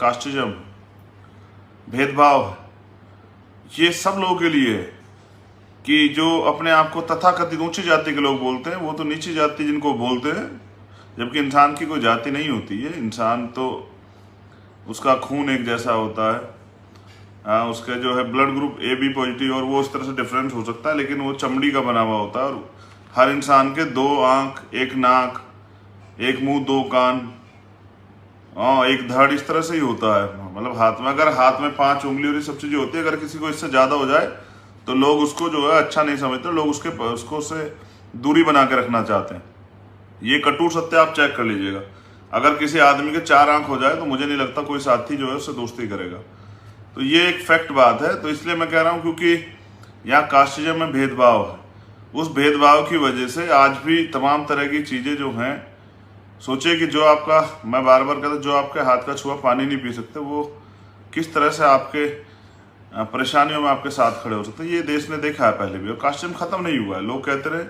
Casteism, भेदभाव, ये सब लोगों के लिए है कि जो अपने आप को तथाकथित ऊंची जाति के लोग बोलते हैं वो तो नीची जाति जिनको बोलते हैं, जबकि इंसान की कोई जाति नहीं होती है। इंसान तो उसका खून एक जैसा होता है, उसका जो है blood group A B positive, और वो उस तरह से डिफरेंट हो सकता है, लेकिन वो चमड़ी का बना हुआ होता है। और हर इंसान के 2 आंख, 1 नाक, 1 मुंह, 2 कान, एक धड़, इस तरह से ही होता है। मतलब हाथ में, अगर हाथ में 5 उंगली और ये सब चीजें होती है, अगर किसी को इससे ज्यादा हो जाए तो लोग उसको जो है अच्छा नहीं समझते, लोग उसको से दूरी बना के रखना चाहते हैं। ये कटु सत्य आप चेक कर लीजिएगा। अगर किसी आदमी के 4 आंख हो जाए तो मुझे नहीं लगता कोई साथी जो है उससे दोस्ती करेगा। तो ये एक फैक्ट बात है। तो इसलिए मैं कह रहा हूँ क्योंकि यहाँ कास्टिज्म में भेदभाव है, उस भेदभाव की वजह से आज भी तमाम तरह की चीजें जो हैं, सोचिए कि जो आपका, मैं बार बार कहता हूं, जो आपके हाथ का छुआ पानी नहीं पी सकते, वो किस तरह से आपके परेशानियों में आपके साथ खड़े हो सकते हैं। ये देश ने देखा है पहले भी, और कास्टिज्म खत्म नहीं हुआ है। लोग कहते रहे,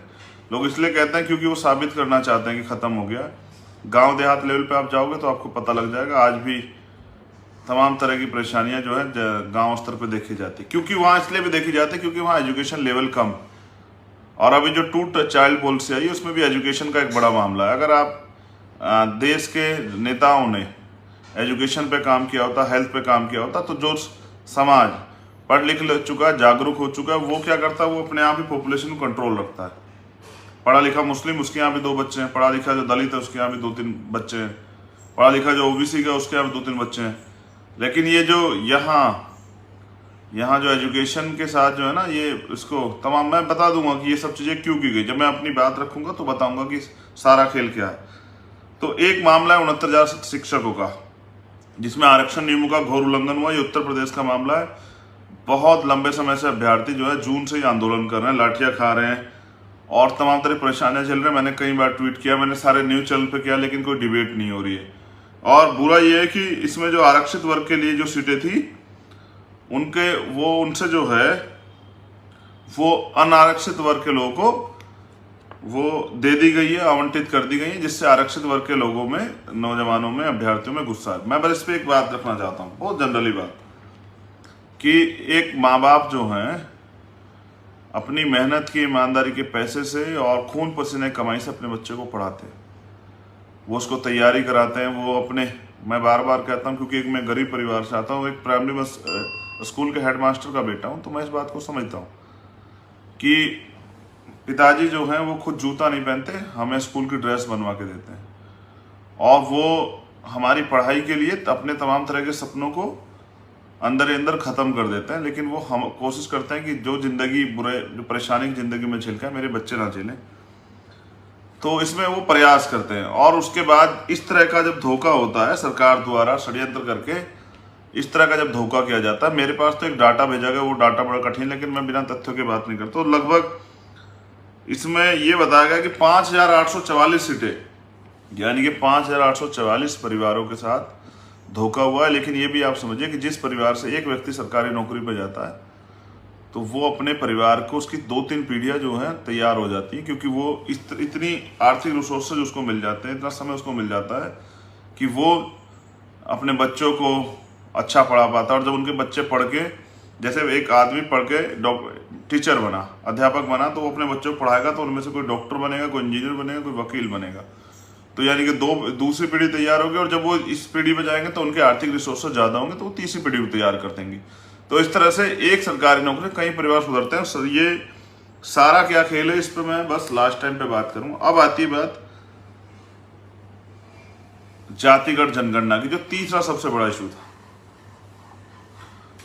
लोग इसलिए कहते हैं क्योंकि वो साबित करना चाहते हैं कि खत्म हो गया। गांव देहात लेवल पे आप जाओगे तो आपको पता लग जाएगा, आज भी तमाम तरह की परेशानियां जो है गांव स्तर पे देखी जाती है। क्योंकि वहां इसलिए भी देखी जाती है क्योंकि वहां एजुकेशन लेवल कम, और अभी जो 2 चाइल्ड पॉलिसी आई है उसमें भी एजुकेशन का एक बड़ा मामला है। अगर आप देश के नेताओं ने एजुकेशन पे काम किया होता, हेल्थ पे काम किया होता, तो जो समाज पढ़ लिख चुका है, जागरूक हो चुका है, वो क्या करता है, वो अपने आप ही पॉपुलेशन को कंट्रोल रखता है। पढ़ा लिखा मुस्लिम, उसके यहाँ भी 2 बच्चे हैं, पढ़ा लिखा जो दलित है उसके यहाँ भी 2-3 बच्चे हैं, पढ़ा लिखा जो ओबीसी का उसके यहाँ भी 2-3 बच्चे हैं। लेकिन ये जो यहाँ जो एजुकेशन के साथ जो है ना, ये इसको तमाम, मैं बता दूंगा कि ये सब चीजें क्यों की गई। जब मैं अपनी बात रखूंगा तो बताऊंगा कि सारा खेल क्या है। तो एक मामला है 69,000 शिक्षकों का, जिसमें आरक्षण नियमों का घोर उल्लंघन हुआ। ये उत्तर प्रदेश का मामला है। बहुत लंबे समय से अभ्यर्थी जो है जून से ही आंदोलन कर रहे हैं, लाठियां खा रहे हैं और तमाम तरह परेशानियां चल रही है। मैंने कई बार ट्वीट किया, मैंने सारे न्यूज चैनल पे किया, लेकिन कोई डिबेट नहीं हो रही है। और बुरा ये है कि इसमें जो आरक्षित वर्ग के लिए जो सीटें थी, उनसे जो है वो अनारक्षित वर्ग के लोगों को वो दे दी गई है, आवंटित कर दी गई है, जिससे आरक्षित वर्ग के लोगों में, नौजवानों में, अभ्यर्थियों में गुस्सा है। मैं बस इस पे एक बात रखना चाहता हूँ, बहुत जनरली बात, कि एक माँ बाप जो हैं अपनी मेहनत की, ईमानदारी के पैसे से और खून पसीने कमाई से अपने बच्चे को पढ़ाते हैं, वो उसको तैयारी कराते हैं। वो अपने, मैं बार बार कहता हूँ क्योंकि एक मैं गरीब परिवार से आता हूँ, एक प्राइमरी स्कूल के हेडमास्टर का बेटा हूँ, तो मैं इस बात को समझता हूँ कि पिताजी जो हैं वो खुद जूता नहीं पहनते, हमें स्कूल की ड्रेस बनवा के देते हैं, और वो हमारी पढ़ाई के लिए अपने तमाम तरह के सपनों को अंदर ही अंदर खत्म कर देते हैं। लेकिन वो हम कोशिश करते हैं कि जो जिंदगी जो परेशानी की जिंदगी में झेलते हैं, मेरे बच्चे ना झेलें, तो इसमें वो प्रयास करते हैं। और उसके बाद इस तरह का जब धोखा होता है, सरकार द्वारा षड्यंत्र करके इस तरह का जब धोखा किया जाता है, मेरे पास तो एक डाटा भेजा गया, वो डाटा बड़ा कठिन, लेकिन मैं बिना तथ्यों की बात नहीं करता। तो लगभग इसमें ये बताया गया कि 5,844 सीटें, यानी कि 5,844 परिवारों के साथ धोखा हुआ है। लेकिन ये भी आप समझिए कि जिस परिवार से एक व्यक्ति सरकारी नौकरी पर जाता है, तो वो अपने परिवार को, उसकी 2-3 पीढ़ियां जो हैं तैयार हो जाती हैं, क्योंकि वो इतनी आर्थिक रिसोर्सेज उसको मिल जाते हैं, इतना समय उसको मिल जाता है कि वो अपने बच्चों को अच्छा पढ़ा पाता है। और जब उनके बच्चे पढ़ के, जैसे एक आदमी पढ़ के टीचर बना, अध्यापक बना, तो वो अपने बच्चों को पढ़ाएगा, तो उनमें से कोई डॉक्टर बनेगा, कोई इंजीनियर बनेगा, कोई वकील बनेगा। तो यानी कि दूसरी पीढ़ी तैयार होगी, और जब वो इस पीढ़ी पे जाएंगे तो उनके आर्थिक रिसोर्सेज ज्यादा होंगे, तो वो तीसरी पीढ़ी को तैयार कर देंगे। तो इस तरह से एक सरकारी नौकरी कई परिवार सुधरते हैं। ये सारा क्या खेल है, इस पर मैं बस लास्ट टाइम पे बात करूँ। अब आती है बात जातिगत जनगणना की, जो तीसरा सबसे बड़ा इशू था।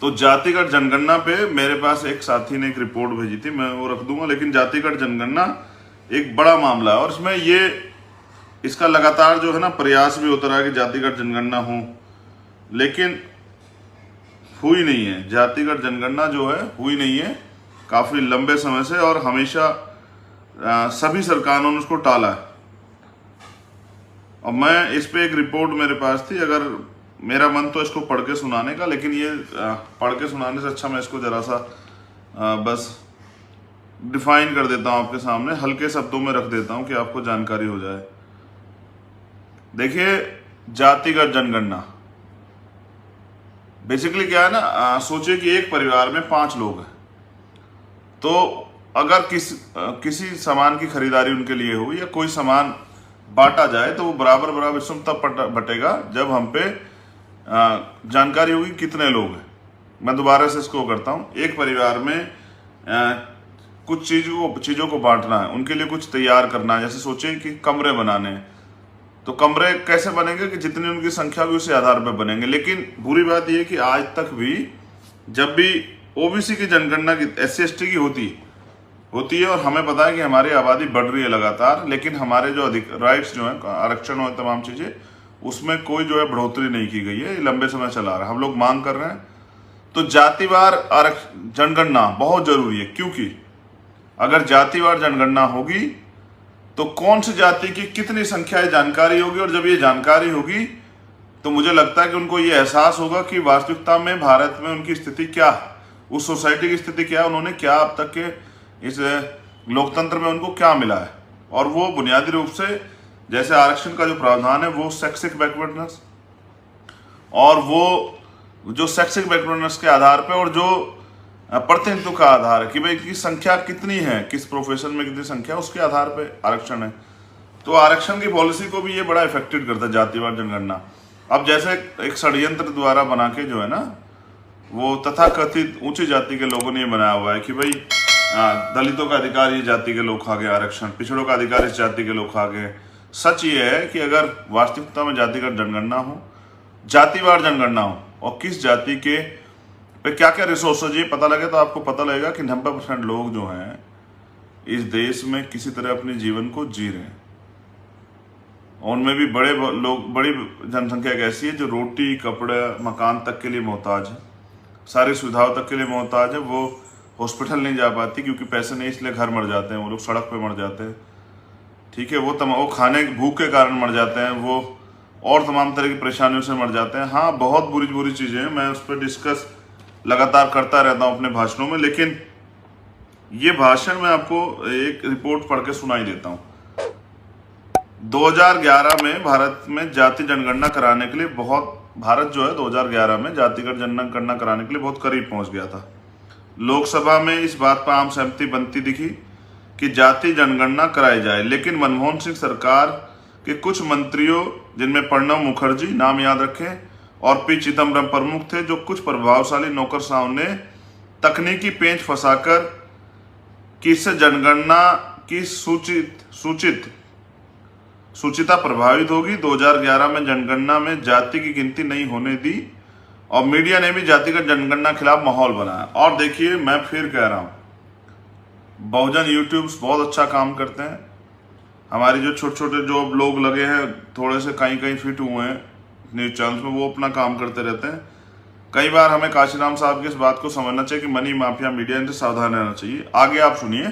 तो जातिगत जनगणना पे मेरे पास एक साथी ने एक रिपोर्ट भेजी थी, मैं वो रख दूंगा। लेकिन जातिगत जनगणना एक बड़ा मामला है, और इसमें इसका लगातार जो है ना प्रयास भी होता रहा कि जातिगत जनगणना हो, लेकिन हुई नहीं है। जातिगत जनगणना जो है हुई नहीं है काफी लंबे समय से, और हमेशा सभी सरकारों ने उसको टाला है। और मैं इस पे एक रिपोर्ट मेरे पास थी, अगर मेरा मन तो इसको पढ़ के सुनाने का, लेकिन ये पढ़ के सुनाने से अच्छा मैं इसको जरा सा बस डिफाइन कर देता हूं आपके सामने, हल्के शब्दों में रख देता हूं कि आपको जानकारी हो जाए। देखिए, जातिगत जनगणना बेसिकली क्या है ना, सोचिए कि एक परिवार में 5 लोग हैं, तो अगर किसी सामान की खरीदारी उनके लिए हो या कोई सामान बांटा जाए तो वो बराबर बराबर इसमें तब बटेगा जब हम पे जानकारी होगी कितने लोग हैं। मैं दोबारा से इसको करता हूँ। एक परिवार में कुछ चीज़ों को बांटना है, उनके लिए कुछ तैयार करना है। जैसे सोचिए कि कमरे बनाने हैं, तो कमरे कैसे बनेंगे कि जितनी उनकी संख्या भी उसी आधार पर बनेंगे। लेकिन बुरी बात यह है कि आज तक भी जब भी ओबीसी की जनगणना की, SC/ST की होती है और हमें पता है कि हमारी आबादी बढ़ रही है लगातार, लेकिन हमारे जो राइट्स जो है, आरक्षण हो, तमाम चीज़ें, उसमें कोई जो है बढ़ोतरी नहीं की गई है। ये लंबे समय चला रहा है, हम लोग मांग कर रहे हैं। तो जातिवार जनगणना बहुत जरूरी है, क्योंकि अगर जातिवार जनगणना होगी तो कौन सी जाति की कितनी संख्या है जानकारी होगी, और जब ये जानकारी होगी तो मुझे लगता है कि उनको ये एहसास होगा कि वास्तविकता में भारत में उनकी स्थिति क्या है, उस सोसाइटी की स्थिति क्या है, उन्होंने क्या अब तक के इस लोकतंत्र में उनको क्या मिला है। और वो बुनियादी रूप से जैसे आरक्षण का जो प्रावधान है वो शैक्षिक बैकवर्डनेस, और वो जो शैक्षिक बैकवर्डनेस के आधार पे और जो प्रतिनिधित्व का आधार है कि भाई की संख्या कितनी है, किस प्रोफेशन में कितनी संख्या, उसके आधार पे आरक्षण है। तो आरक्षण की पॉलिसी को भी ये बड़ा इफेक्टेड करता है जातिवार जनगणना। अब जैसे एक षड्यंत्र द्वारा बना के जो है ना, वो तथाकथित ऊंची जाति के लोगों ने ये बनाया हुआ है कि भाई दलितों का अधिकार ये जाति के लोग खा गए आरक्षण, पिछड़ों का अधिकार इस जाति के लोग खा गए। सच ये है कि अगर वास्तविकता में जातिगत जनगणना हो, जातिवार जनगणना हो, और किस जाति के पे क्या क्या रिसोर्सेज ये पता लगे, तो आपको पता लगेगा कि 90% लोग जो हैं इस देश में किसी तरह अपने जीवन को जी रहे हैं। उनमें भी बड़ी जनसंख्या एक ऐसी है जो रोटी, कपड़े, मकान तक के लिए मोहताज है, सारी सुविधाओं तक के लिए मोहताज है। वो हॉस्पिटल नहीं जा पाती क्योंकि पैसे नहीं, इसलिए घर मर जाते हैं, वो लोग सड़क पे मर जाते हैं। ठीक है, वो खाने भूख के कारण मर जाते हैं, वो और तमाम तरह की परेशानियों से मर जाते हैं। हाँ, बहुत बुरी बुरी चीज़ें हैं, मैं उस पर डिस्कस लगातार करता रहता हूँ अपने भाषणों में, लेकिन ये भाषण मैं आपको एक रिपोर्ट पढ़ के सुनाई देता हूँ। 2011 में भारत में जाति जनगणना कराने के लिए भारत जो है 2011 में जातिगत जनगणना कराने के लिए बहुत करीब पहुंच गया था। लोकसभा में इस बात पर आम सहमति बनती दिखी कि जाति जनगणना कराई जाए, लेकिन मनमोहन सिंह सरकार के कुछ मंत्रियों, जिनमें प्रणब मुखर्जी, नाम याद रखें, और पी चिदम्बरम प्रमुख थे, जो कुछ प्रभावशाली नौकरशाहों ने तकनीकी पेंच फंसाकर कि इससे जनगणना की सूचिता प्रभावित होगी, 2011 में जनगणना में जाति की गिनती नहीं होने दी, और मीडिया ने भी जातिगत जनगणना खिलाफ माहौल बनाया। और देखिए, मैं फिर कह रहा हूं, बहुजन यूट्यूब्स बहुत अच्छा काम करते हैं। हमारे जो छोटे छोटे जो लोग लगे हैं, थोड़े से कहीं फिट हुए हैं न्यूज चैनल्स में, वो अपना काम करते रहते हैं। कई बार हमें काशीराम साहब की इस बात को समझना चाहिए कि मनी माफिया मीडिया इनसे सावधान रहना चाहिए। आगे आप सुनिए।